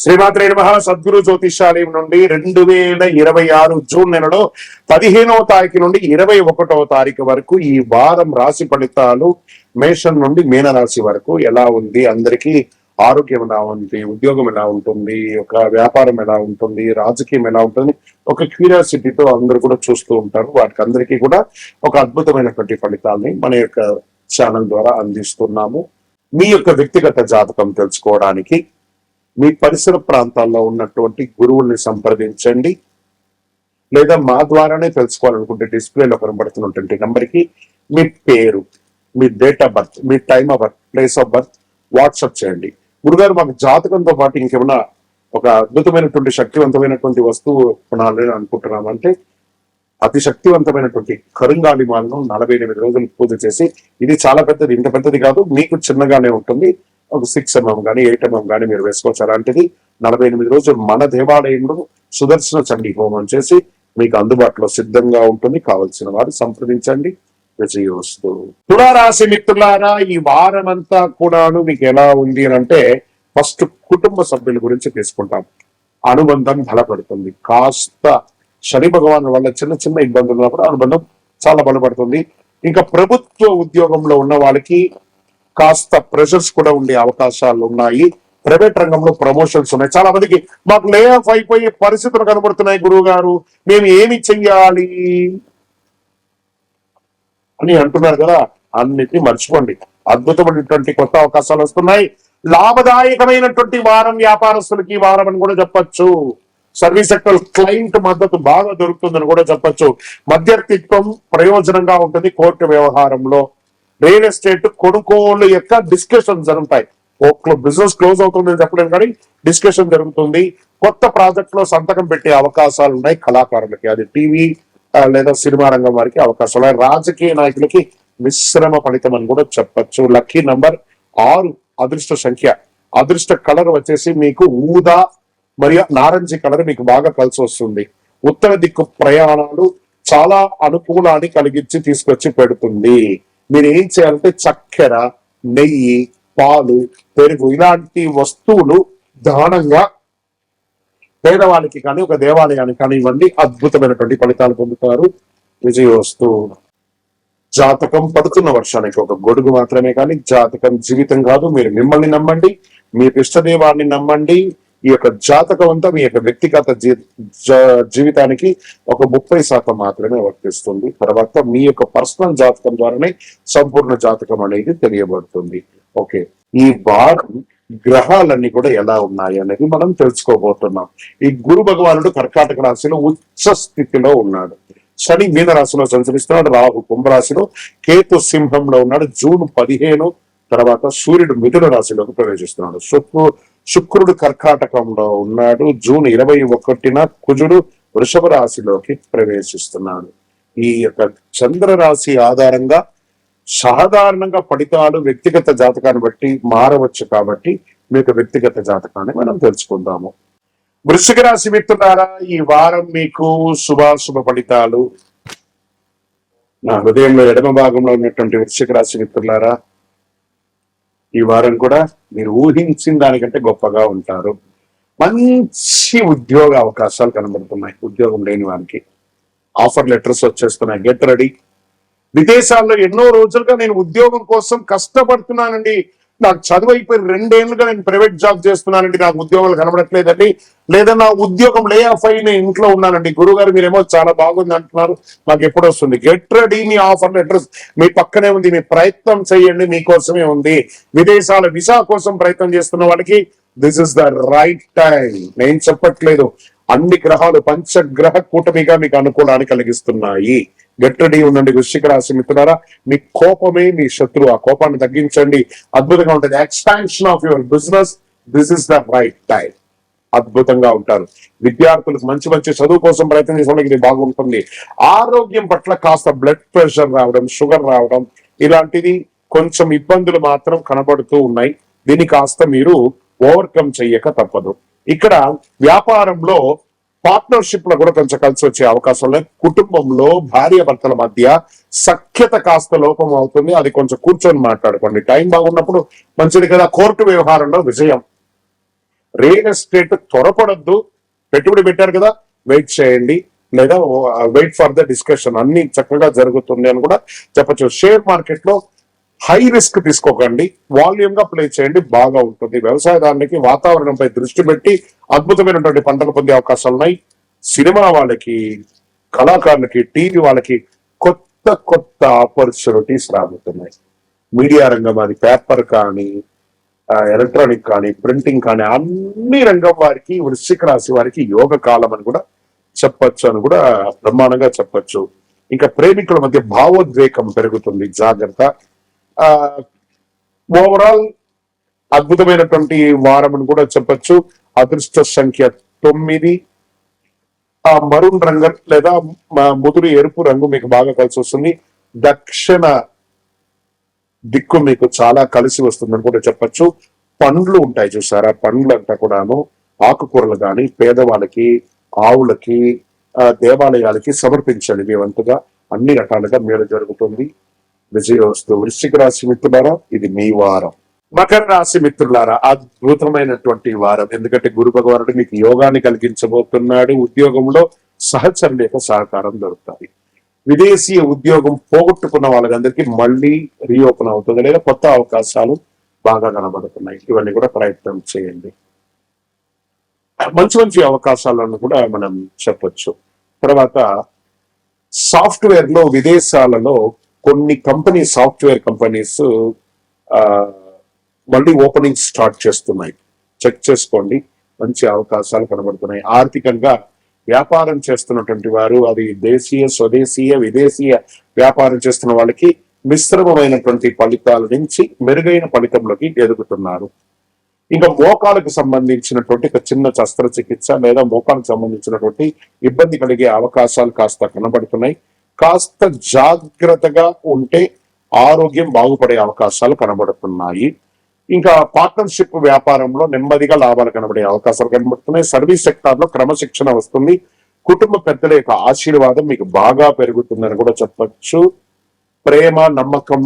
శ్రీమాత్రే నమః. సద్గురు జ్యోతిషాలయం నుండి 2026 జూన్ నెలలో 15వ తారీఖు నుండి 21వ తారీఖు వరకు ఈ వారం రాశి ఫలితాలు మేషం నుండి మీనరాశి వరకు ఎలా ఉంది, అందరికీ ఆరోగ్యం ఎలా ఉంది, ఉద్యోగం ఎలా ఉంటుంది, ఒక వ్యాపారం ఎలా ఉంటుంది, రాజకీయం ఎలా ఉంటుంది, ఒక క్యూరియాసిటీతో అందరూ కూడా చూస్తూ ఉంటారు. వాటికి అందరికీ కూడా ఒక అద్భుతమైనటువంటి ఫలితాలని మన యొక్క ఛానల్ ద్వారా అందిస్తున్నాము. మీ యొక్క వ్యక్తిగత జాతకం తెలుసుకోవడానికి మీ పరిసర ప్రాంతాల్లో ఉన్నటువంటి గురువుల్ని సంప్రదించండి, లేదా మా ద్వారానే తెలుసుకోవాలనుకుంటే డిస్ప్లేలో కనబడుతున్నటువంటి నంబర్కి మీ పేరు, మీ డేట్ ఆఫ్ బర్త్, మీ time of birth, place of birth WhatsApp చేయండి. గురుగారు, మాకు జాతకంతో పాటు ఇంకేమైనా ఒక అద్భుతమైనటువంటి శక్తివంతమైనటువంటి వస్తువు కొనాలని అనుకుంటున్నామంటే అతి శక్తివంతమైనటువంటి కరుంగాలి మాలను 48 రోజులు పూజ చేసి, ఇది చాలా పెద్దది, ఇంత పెద్దది కాదు, మీకు చిన్నగానే ఉంటుంది, ఒక 6 mm కానీ 8 mm కానీ మీరు వేసుకోవచ్చు. అలాంటిది 48 రోజులు మన దేవాలయంలో సుదర్శన చండీ హోమం చేసి మీకు అందుబాటులో సిద్ధంగా ఉంటుంది. కావలసిన వారు సంప్రదించండి. విజయోస్తు. తులారాశి మిత్రులారా, ఈ వారం అంతా కూడాను మీకు ఎలా ఉంది అని అంటే, ఫస్ట్ కుటుంబ సభ్యుల గురించి తీసుకుంటాం. అనుబంధం బలపడుతుంది. కాస్త శని భగవాన్ వల్ల చిన్న చిన్న ఇబ్బందులు ఉన్నప్పుడు అనుబంధం చాలా బలపడుతుంది. ఇంకా ప్రభుత్వ ఉద్యోగంలో ఉన్న వాళ్ళకి కాస్త ప్రెషర్స్ కూడా ఉండే అవకాశాలు ఉన్నాయి. ప్రైవేట్ రంగంలో ప్రమోషన్స్ ఉన్నాయి. చాలా మందికి మాకు లే ఆఫ్ అయిపోయే పరిస్థితులు కనబడుతున్నాయి గురువు గారు, మేము ఏమి చెయ్యాలి అని అంటున్నారు కదా. అన్నిటినీ మర్చిపోండి, అద్భుతమైనటువంటి కొత్త అవకాశాలు వస్తున్నాయి. లాభదాయకమైనటువంటి వారం వ్యాపారస్తులకి వారం అని కూడా చెప్పచ్చు. సర్వీస్ సెక్టర్ క్లయింట్ మద్దతు బాగా దొరుకుతుందని కూడా చెప్పచ్చు. మధ్యవర్తిత్వం ప్రయోజనంగా ఉంటుంది. కోర్టు వ్యవహారంలో రియల్ ఎస్టేట్ కొనుగోలు యొక్క డిస్కషన్ జరుగుతాయి. బిజినెస్ క్లోజ్ అవుతుందని చెప్పలేము కానీ డిస్కషన్ జరుగుతుంది. కొత్త ప్రాజెక్ట్ లో సంతకం పెట్టే అవకాశాలు ఉన్నాయి. కళాకారులకి, అది టీవీ లేదా సినిమా రంగం వారికి అవకాశాలు ఉన్నాయి. రాజకీయ నాయకులకి మిశ్రమ ఫలితం అని కూడా చెప్పచ్చు. లక్కీ నంబర్ 6, అదృష్ట సంఖ్య, అదృష్ట కలర్ వచ్చేసి మీకు ఊదా మరియు నారంజి కలర్ మీకు బాగా కలిసి వస్తుంది. ఉత్తర దిక్కు ప్రయాణాలు చాలా అనుకూలాన్ని కలిగించి తీసుకొచ్చి పెడుతుంది. మీరు ఏం చేయాలంటే చక్కెర, నెయ్యి, పాలు, పెరుగు ఇలాంటి వస్తువులు దానంగా పేదవాళ్ళకి కానీ ఒక దేవాలయానికి కానీ ఇవ్వండి. అద్భుతమైనటువంటి ఫలితాలు పొందుతారు. విజయోస్తు. జాతకం పడుతున్న వర్షానికి ఒక గొడుగు మాత్రమే కానీ జాతకం జీవితం కాదు. మీరు మిమ్మల్ని నమ్మండి, మీ ఇష్టదేవాన్ని నమ్మండి. ఈ యొక్క జాతకం అంతా మీ యొక్క వ్యక్తిగత జీవితానికి ఒక 30% మాత్రమే వర్తిస్తుంది. తర్వాత మీ యొక్క పర్సనల్ జాతకం ద్వారానే సంపూర్ణ జాతకం అనేది తెలియబడుతుంది. ఓకే, ఈ వారం గ్రహాలన్నీ కూడా ఎలా ఉన్నాయి అనేది మనం తెలుసుకోబోతున్నాం. ఈ గురు భగవానుడు కర్కాటక రాశిలో ఉచ్చ స్థితిలో ఉన్నాడు. శని మీన రాశిలో సంచరిస్తున్నాడు. రాహు కుంభరాశిలో, కేతు సింహంలో ఉన్నాడు. జూన్ 15 తర్వాత సూర్యుడు మిథున రాశిలోకి ప్రవేశిస్తున్నాడు. శుక్రుడు కర్కాటకంలో ఉన్నాడు. జూన్ 21న కుజుడు వృషభ రాశిలోకి ప్రవేశిస్తున్నాడు. ఈ యొక్క చంద్ర రాశి ఆధారంగా సాధారణంగా ఫలితాలు వ్యక్తిగత జాతకాన్ని బట్టి మారవచ్చు. కాబట్టి మీకు వ్యక్తిగత జాతకాన్ని మనం తెలుసుకుందాము. వృశ్చిక రాశి మిత్రులారా, ఈ వారం మీకు శుభాశుభ ఫలితాలు. నా హృదయంలో ఎడమ భాగంలో ఉన్నటువంటి వృశ్చిక రాశి మిత్రులారా, ఈ వారం కూడా మీరు ఊహించిన దానికంటే గొప్పగా ఉంటారు. మంచి ఉద్యోగ అవకాశాలు కనబడుతున్నాయి. ఉద్యోగం లేని వారికి ఆఫర్ లెటర్స్ వచ్చేస్తున్నాయి. Get ready. విదేశాల్లో ఎన్నో రోజులుగా నేను ఉద్యోగం కోసం కష్టపడుతున్నానండి, నాకు చదువు అయిపోయి 2 ఏళ్లుగా నేను ప్రైవేట్ జాబ్ చేస్తున్నానండి, నాకు ఉద్యోగాలు కనబడట్లేదండి, లేదా నా ఉద్యోగం లే ఆఫ్ అయి నేను ఇంట్లో ఉన్నానండి. గురుగారు మీరేమో చాలా బాగుంది అంటున్నారు, నాకు ఎప్పుడు వస్తుంది? Get ready. మీ ఆఫర్ లెటర్స్ మీ పక్కనే ఉంది, మీ ప్రయత్నం చేయండి, మీకోసమే ఉంది. విదేశాల వీసా కోసం ప్రయత్నం చేస్తున్న వాళ్ళకి this is the right time. నేను చెప్పట్లేదు, అన్ని గ్రహాలు పంచగ్రహ కూటమిగా మీకు అనుకూలాన్ని కలిగిస్తున్నాయి. గట్టిడి ఉండండి వృశ్చిక రాశి మిత్రులారా. మీ కోపమే మీ శత్రువు. ఆ కోపాన్ని తగ్గించండి, అద్భుతంగా ఉంటుంది. Expansion of your business, this is the right time. అద్భుతంగా ఉంటారు. విద్యార్థులకు మంచి మంచి చదువు కోసం ప్రయత్నం చేసే వాళ్ళకి ఇది బాగుంటుంది. ఆరోగ్యం పట్ల కాస్త బ్లడ్ ప్రెషర్ రావడం, షుగర్ రావడం ఇలాంటిది కొంచెం ఇబ్బందులు మాత్రం కనబడుతూ ఉన్నాయి. దీన్ని కాస్త మీరు ఓవర్కమ్ చెయ్యక తప్పదు. ఇక్కడ వ్యాపారంలో పార్ట్నర్షిప్ లో కూడా కొంచెం కలిసి వచ్చే అవకాశం లేదు. కుటుంబంలో భార్య భర్తల మధ్య సఖ్యత కాస్త లోపం అవుతుంది. అది కొంచెం కూర్చొని మాట్లాడుకోండి. టైం బాగున్నప్పుడు మంచిది కదా. కోర్టు వ్యవహారంలో విజయం. రియల్ ఎస్టేట్ త్వరపడద్దు, పెట్టుబడి పెట్టారు కదా వెయిట్ చేయండి, లేదా వెయిట్ ఫర్ ద డిస్కషన్, అన్ని చక్కగా జరుగుతుంది అని కూడా చెప్పచ్చు. షేర్ మార్కెట్ లో హై రిస్క్ తీసుకోకండి, వాల్యూమ్ గా ప్లే చేయండి, బాగా ఉంటుంది. వ్యవసాయదారులకి వాతావరణంపై దృష్టి పెట్టి అద్భుతమైనటువంటి పంటలు పొందే అవకాశాలు ఉన్నాయి. సినిమా వాళ్ళకి, కళాకారులకి, టీవీ వాళ్ళకి కొత్త కొత్త ఆపర్చునిటీస్ రాబోతున్నాయి. మీడియా రంగం, అది పేపర్ కానీ, ఎలక్ట్రానిక్ కానీ, ప్రింటింగ్ కానీ, అన్ని రంగం వారికి, వృశ్చిక రాశి వారికి యోగ కాలం అని కూడా చెప్పొచ్చు అని కూడా బ్రహ్మాండంగా చెప్పొచ్చు. ఇంకా ప్రేమికుల మధ్య భావోద్వేగం పెరుగుతుంది, జాగ్రత్త. ఓవరాల్ అద్భుతమైనటువంటి వారం అని కూడా చెప్పొచ్చు. అదృష్ట సంఖ్య 9. మరూన్ రంగు లేదా ముదురు ఎరుపు రంగు మీకు బాగా కలిసి వస్తుంది. దక్షిణ దిక్కు మీకు చాలా కలిసి వస్తుందని కూడా చెప్పొచ్చు. పండ్లు ఉంటాయి చూసారా, పండ్లు అంతా కూడాను ఆకుకూరలు కానీ పేదవాళ్ళకి, ఆవులకి, దేవాలయాలకి సమర్పించండి. మీ వంతుగా అన్ని రకాలుగా మేలు జరుగుతుంది. విజయోస్తు. వృశ్చిక రాశి మిత్రులారా, ఇది మీ వారం. మకర రాశి మిత్రులారా, అద్భుతమైనటువంటి వారం. ఎందుకంటే గురు భగవానుడు మీకు యోగాన్ని కలిగించబోతున్నాడు. ఉద్యోగంలో సహచరుల యొక్క సహకారం దొరుకుతాయి. విదేశీయ ఉద్యోగం పోగొట్టుకున్న వాళ్ళందరికీ మళ్ళీ రీఓపెన్ అవుతుంది, లేదా కొత్త అవకాశాలు బాగా కనబడుతున్నాయి. ఇవన్నీ కూడా ప్రయత్నం చేయండి. మంచి మంచి అవకాశాలను కూడా మనం చెప్పొచ్చు. తర్వాత సాఫ్ట్వేర్ లో విదేశాలలో కొన్ని సాఫ్ట్వేర్ కంపెనీస్ మళ్ళీ ఓపెనింగ్ స్టార్ట్ చేస్తున్నాయి. చెక్ చేసుకోండి, మంచి అవకాశాలు కనబడుతున్నాయి. ఆర్థికంగా వ్యాపారం చేస్తున్నటువంటి వారు, అది దేశీయ, స్వదేశీయ, విదేశీయ వ్యాపారం చేస్తున్న వాళ్ళకి మిశ్రమమైనటువంటి ఫలితాల నుంచి మెరుగైన ఫలితంలోకి ఎదుగుతున్నారు. ఇంకా మోకాలకు సంబంధించినటువంటి ఒక చిన్న శస్త్రచికిత్స లేదా మోకాలకు సంబంధించినటువంటి ఇబ్బంది కలిగే అవకాశాలు కాస్త కనబడుతున్నాయి. కాస్త జాగ్రత్తగా ఉంటే ఆరోగ్యం బాగుపడే అవకాశాలు కనబడుతున్నాయి. ఇంకా పార్ట్నర్షిప్ వ్యాపారంలో నెమ్మదిగా లాభాలు కనబడే అవకాశాలు కనబడుతున్నాయి. సర్వీస్ సెక్టార్ లో క్రమశిక్షణ వస్తుంది. కుటుంబ పెద్దల యొక్క ఆశీర్వాదం మీకు బాగా పెరుగుతుందని కూడా చెప్పచ్చు. ప్రేమ, నమ్మకం,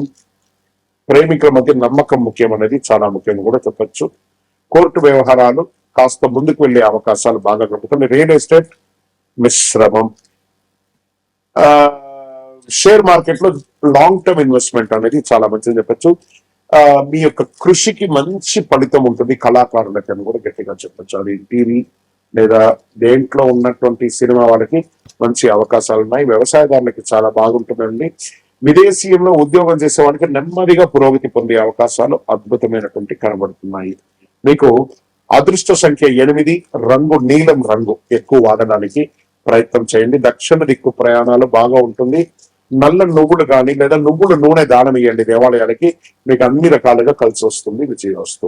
ప్రేమికుల మధ్య నమ్మకం ముఖ్యం అనేది చాలా ముఖ్యం కూడా చెప్పచ్చు. కోర్టు వ్యవహారాలు కాస్త ముందుకు వెళ్లే అవకాశాలు బాగా కనబడుతున్నాయి. రియల్ ఎస్టేట్ మిశ్రమం. షేర్ మార్కెట్ లో లాంగ్ టర్మ్ ఇన్వెస్ట్మెంట్ అనేది చాలా మంచిది చెప్పచ్చు. మీ యొక్క కృషికి మంచి ఫలితం ఉంటుంది. కళాకారులకి అని కూడా గట్టిగా చెప్పచ్చు. అది టీవీ లేదా దేంట్లో ఉన్నటువంటి సినిమా వాళ్ళకి మంచి అవకాశాలు ఉన్నాయి. వ్యవసాయదారులకి చాలా బాగుంటుందండి. విదేశీయంలో ఉద్యోగం చేసే వాళ్ళకి నెమ్మదిగా పురోగతి పొందే అవకాశాలు అద్భుతమైనటువంటి కనబడుతున్నాయి. మీకు అదృష్ట సంఖ్య 8, రంగు నీలం రంగు ఎక్కువ వాడడానికి ప్రయత్నం చేయండి. దక్షిణ దిక్కు ప్రయాణాలు బాగా ఉంటుంది. నల్ల నువ్వులు కానీ లేదా నువ్వుల నూనె దానం ఇవ్వండి దేవాలయాలకి, మీకు అన్ని రకాలుగా కలిసి వస్తుంది. విజయోస్తు.